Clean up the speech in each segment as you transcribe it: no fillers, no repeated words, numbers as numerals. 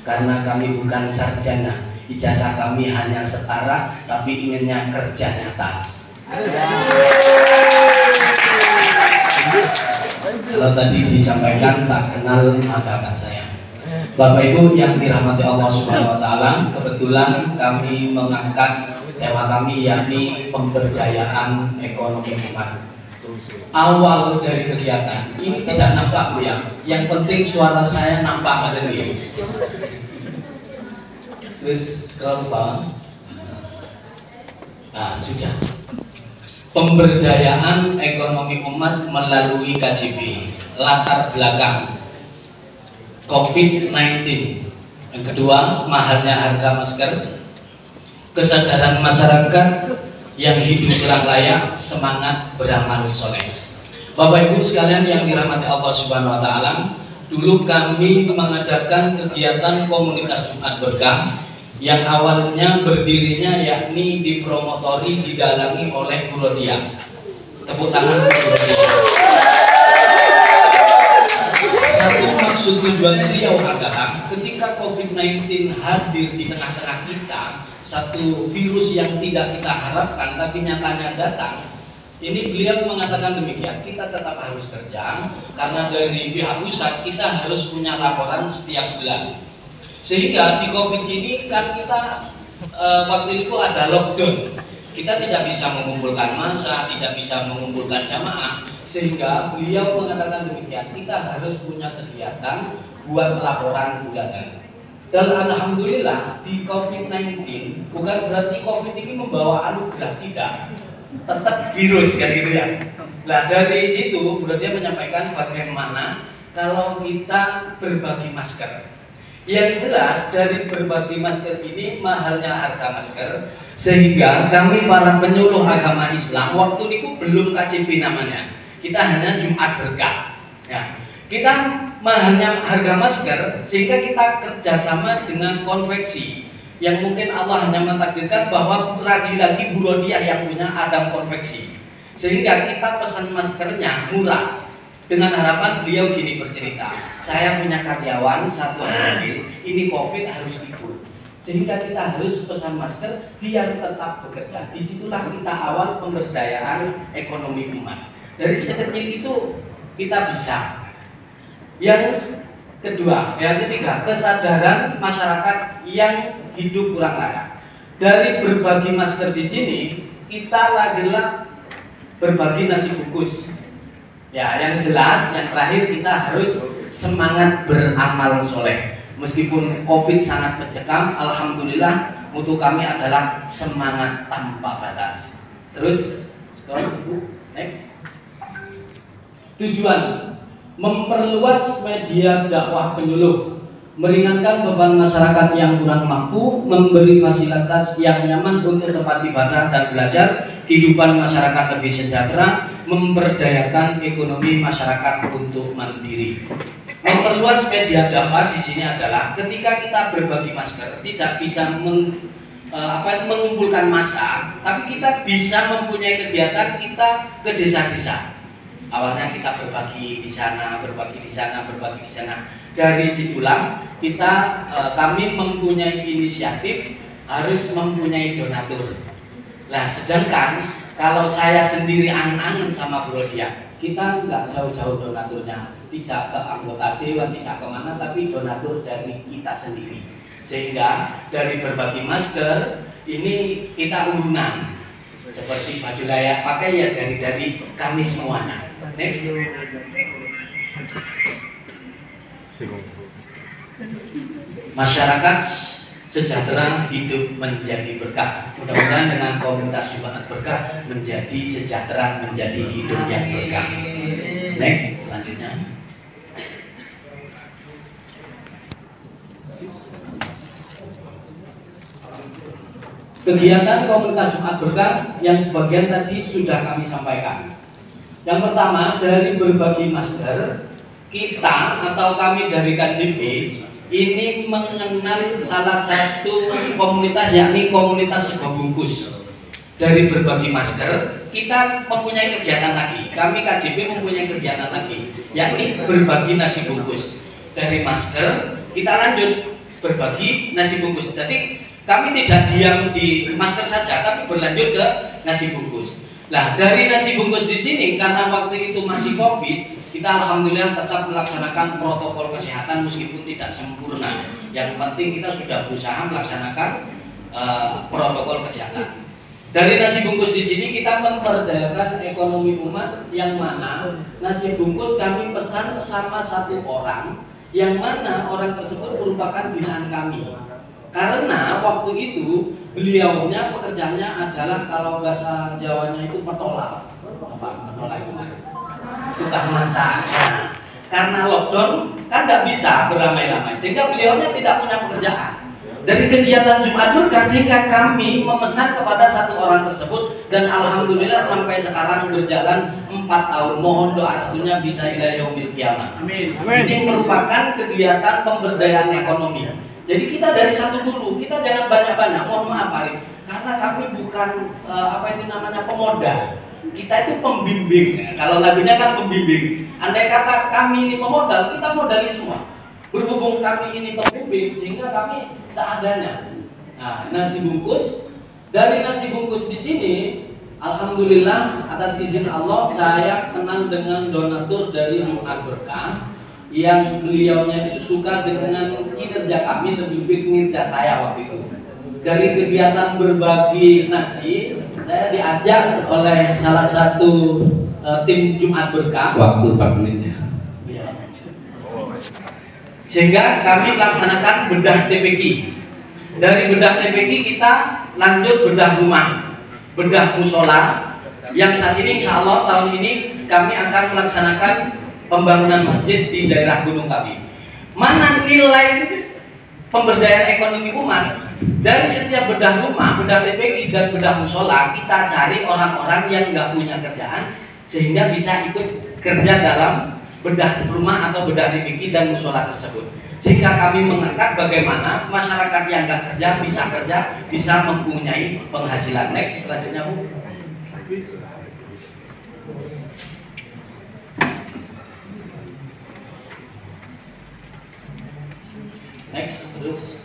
karena kami bukan sarjana, ijazah kami hanya setara, tapi inginnya kerja nyata. Kalau tadi disampaikan tak kenal maka tak sayang. Bapak Ibu yang dirahmati Allah Subhanahu wa taala, kebetulan kami mengangkat tema kami yakni pemberdayaan ekonomi umat. Awal dari kegiatan ini tidak nampak Bu ya. Yang penting suara saya nampak ada ya. Terus scroll ke bawah. Nah, sudah. Pemberdayaan ekonomi umat melalui KJB. Latar belakang COVID-19. Yang kedua, mahalnya harga masker. Kesadaran masyarakat yang hidup kurang layak, semangat beramal soleh. Bapak Ibu sekalian yang dirahmati Allah Subhanahu wa taala, dulu kami mengadakan kegiatan komunitas Jumat Berkah yang awalnya berdirinya yakni dipromotori, didalangi oleh Bu Rodia. Tepuk tangan Bu Rodia. Satu maksud tujuan beliau adalah ketika COVID-19 hadir di tengah-tengah kita, satu virus yang tidak kita harapkan tapi nyatanya datang. Ini beliau mengatakan demikian, kita tetap harus kerja karena dari pihak pusat kita harus punya laporan setiap bulan. Sehingga di COVID ini kan kita waktu itu ada lockdown, kita tidak bisa mengumpulkan massa, tidak bisa mengumpulkan jamaah, sehingga beliau mengatakan demikian, kita harus punya kegiatan buat laporan bulanan. Dan alhamdulillah di COVID-19 bukan berarti COVID ini membawa anugerah, tidak, tetap virus kan gitu ya. Nah dari situ dia menyampaikan bagaimana kalau kita berbagi masker. Yang jelas dari berbagi masker ini mahalnya harga masker, sehingga kami para penyuluh agama Islam waktu itu belum KJB namanya, kita hanya Jumat Berkah ya. Kita mahalnya harga masker sehingga kita kerjasama dengan konveksi yang mungkin Allah hanya mentakdirkan bahwa lagi-lagi Bu Rodia yang punya Adam konveksi, sehingga kita pesan maskernya murah. Dengan harapan beliau gini bercerita, saya punya karyawan satu mobil, ini COVID harus libur, sehingga kita harus pesan masker biar tetap bekerja. Disitulah kita awal pemberdayaan ekonomi umat. Dari sekecil itu kita bisa. Yang kedua, yang ketiga, kesadaran masyarakat yang hidup kurang layak. Dari berbagi masker di sini, kita adalah berbagi nasi bungkus. Ya, yang jelas, yang terakhir kita harus semangat beramal soleh. Meskipun COVID sangat mencekam, alhamdulillah mutu kami adalah semangat tanpa batas. Terus, next. Tujuan memperluas media dakwah penyuluh, meringankan beban masyarakat yang kurang mampu, memberi fasilitas yang nyaman untuk tempat ibadah dan belajar, kehidupan masyarakat lebih sejahtera, memberdayakan ekonomi masyarakat untuk mandiri. Memperluas media dakwah di sini adalah ketika kita berbagi masker tidak bisa mengumpulkan massa, tapi kita bisa mempunyai kegiatan kita ke desa-desa. Awalnya kita berbagi di sana, berbagi di sana, berbagi di sana. Dari situlah kita kami mempunyai inisiatif harus mempunyai donatur. Nah, sedangkan kalau saya sendiri angen-angen sama Bu Rodia, kita nggak jauh-jauh donaturnya, tidak ke anggota dewan, tidak kemana, tapi donatur dari kita sendiri. Sehingga dari berbagi masker ini kita urunan, seperti baju layak pakai ya dari kami semuanya. Next. Masyarakat sejahtera hidup menjadi berkah. Mudah-mudahan dengan komunitas Jumat Berkah menjadi sejahtera, menjadi hidup yang berkah. Next, selanjutnya. Kegiatan komunitas Jumat Berkah yang sebagian tadi sudah kami sampaikan. Yang pertama, dari berbagi masker, kita atau kami dari KJB ini mengenal salah satu komunitas, yakni komunitas sego bungkus. Dari berbagi masker, kita mempunyai kegiatan lagi. Kami KJB mempunyai kegiatan lagi, yakni berbagi nasi bungkus. Dari masker, kita lanjut berbagi nasi bungkus. Jadi kami tidak diam di masker saja, tapi berlanjut ke nasi bungkus. Nah, dari nasi bungkus di sini karena waktu itu masih COVID, kita alhamdulillah tetap melaksanakan protokol kesehatan meskipun tidak sempurna. Yang penting kita sudah berusaha melaksanakan protokol kesehatan. Dari nasi bungkus di sini kita memperdayakan ekonomi umat, yang mana nasi bungkus kami pesan sama satu orang, yang mana orang tersebut merupakan binaan kami. Karena waktu itu beliaunya pekerjaannya adalah kalau bahasa Jawanya itu petola. Apa petola itu? Tukang masak. Karena lockdown kan tidak bisa beramai-ramai, sehingga beliaunya tidak punya pekerjaan. Dari kegiatan Jumat Berkah sehingga kami memesan kepada satu orang tersebut, dan alhamdulillah sampai sekarang berjalan 4 tahun. Mohon doa restunya bisa ila yaumil qiyamah. Amin. Ini merupakan kegiatan pemberdayaan ekonomi. Jadi kita dari satu dulu, kita jangan banyak-banyak. Mohon maaf Arif, karena kami bukan pemodal. Kita itu pembimbing. Kalau lagunya kan pembimbing. Andai kata kami ini pemodal, kita modali semua. Berhubung kami ini pembimbing, sehingga kami seadanya. Nah, nasi bungkus, dari nasi bungkus di sini, alhamdulillah atas izin Allah saya kenal dengan donatur dari Jumat Berkah, yang beliaunya itu suka dengan kinerja kami, lebih kinerja saya waktu itu. Dari kegiatan berbagi nasi, saya diajak oleh salah satu tim Jumat Berkah. Waktu 4 menit ya. Sehingga kami melaksanakan bedah TPQ. Dari bedah TPQ kita lanjut bedah rumah, bedah musola, yang saat ini insya Allah tahun ini kami akan melaksanakan pembangunan masjid di daerah gunung kami. Mana nilai pemberdayaan ekonomi umat? Dari setiap bedah rumah, bedah TPQ dan bedah musola, kita cari orang-orang yang nggak punya kerjaan sehingga bisa ikut kerja dalam bedah rumah atau bedah TPQ dan musola tersebut, sehingga kami mengangkat bagaimana masyarakat yang nggak kerja, bisa mempunyai penghasilan. Next, selanjutnya Bu. Next, terus.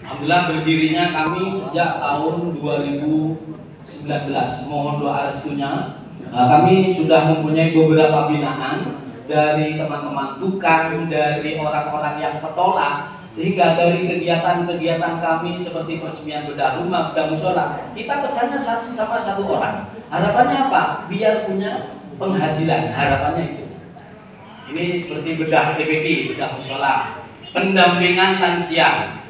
Alhamdulillah berdirinya kami sejak tahun 2019. Mohon doa restunya. Kami sudah mempunyai beberapa binaan dari teman-teman tukang, dari orang-orang yang petolak, sehingga dari kegiatan-kegiatan kami seperti peresmian bedah rumah, bedah musola, kita pesannya sama satu orang. Harapannya apa? Biar punya penghasilan, harapannya itu. Ini seperti bedah TPQ, bedah musola, pendampingan lansia,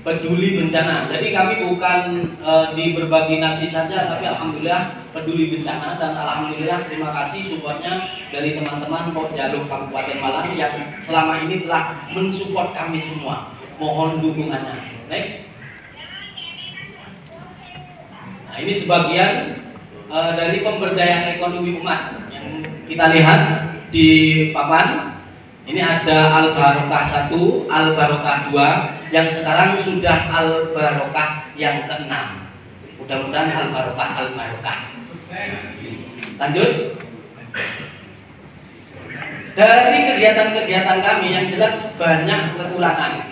peduli bencana. Jadi kami bukan di berbagi nasi saja, tapi alhamdulillah peduli bencana, dan alhamdulillah terima kasih supportnya dari teman-teman Pokjaluk Kabupaten Malang yang selama ini telah mensupport kami semua. Mohon dukungannya. Baik. Nah, ini sebagian dari pemberdayaan ekonomi umat yang kita lihat di papan. Ini ada Al-Barokah 1, Al-Barokah 2, yang sekarang sudah Al-Barokah yang ke-6. Mudah-mudahan Al-Barokah. Lanjut. Dari kegiatan-kegiatan kami yang jelas banyak kekurangan.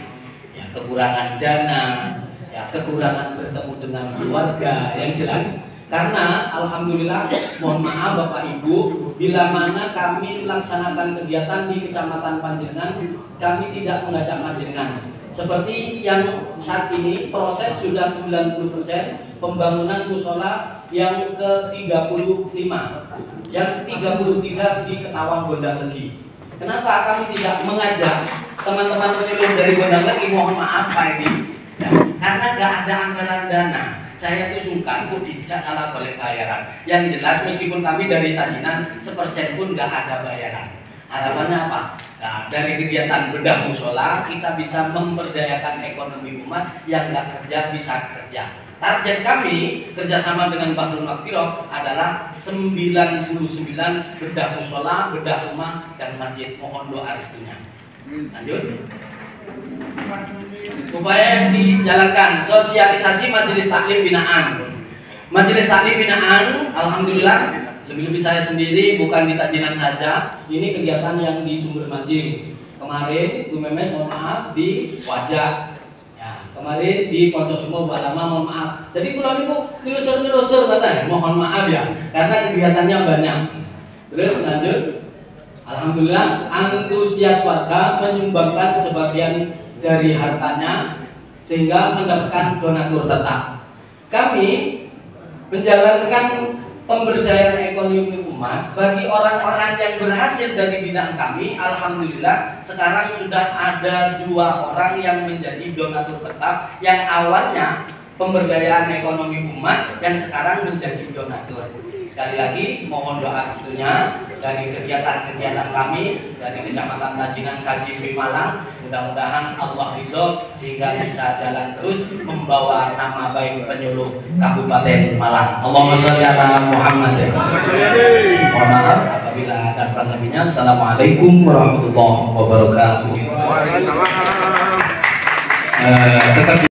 Ya, kekurangan dana, ya, kekurangan bertemu dengan keluarga yang jelas. Karena alhamdulillah, mohon maaf Bapak Ibu, bila mana kami melaksanakan kegiatan di Kecamatan Panjenengan, kami tidak mengajak Panjenengan. Seperti yang saat ini proses sudah 90%, pembangunan musola yang ke-35, yang 33 di Ketawang Gondang-Legi. Kenapa kami tidak mengajak teman-teman penyuluh dari Gondang-Legi? Mohon maaf Pak Edi, ya, karena tidak ada anggaran dana. Saya tuh sungkan kok dijak salah boleh bayaran. Yang jelas meskipun kami dari Tajinan 1% pun nggak ada bayaran. Harapannya apa? Nah, dari kegiatan bedah musola kita bisa memberdayakan ekonomi umat yang nggak kerja bisa kerja. Target kami kerjasama dengan Bahrul Makfirah adalah 99 bedah musola, bedah rumah dan masjid. Mohon doa restunya. Lanjut. Upaya yang dijalankan sosialisasi majelis taklim binaan. Majelis taklim binaan, alhamdulillah lebih-lebih saya sendiri bukan di Tajinan saja. Ini kegiatan yang di Sumber Manjing. Kemarin Bu Memes mohon maaf di Wajah. Ya, kemarin di Pontosumo Bu Alama mohon maaf. Jadi kalau niku nyelosor katanya, mohon maaf ya karena kegiatannya banyak. Terus lanjut. Alhamdulillah antusias warga menyumbangkan sebagian dari hartanya sehingga mendapatkan donatur tetap. Kami menjalankan pemberdayaan ekonomi umat bagi orang-orang yang berhasil dari binaan kami. Alhamdulillah sekarang sudah ada 2 orang yang menjadi donatur tetap yang awalnya pemberdayaan ekonomi umat yang sekarang menjadi donatur. Sekali lagi mohon doa restunya dari kegiatan-kegiatan kami dari Kecamatan Tajinan KJP Malang. Mudah-mudahan Allah ridho sehingga bisa jalan terus membawa nama baik penyuluh Kabupaten Malang. Allahumma sholli ala Muhammad. Mohon maaf apabila ada kurang lebihnya. Assalamualaikum warahmatullahi wabarakatuh.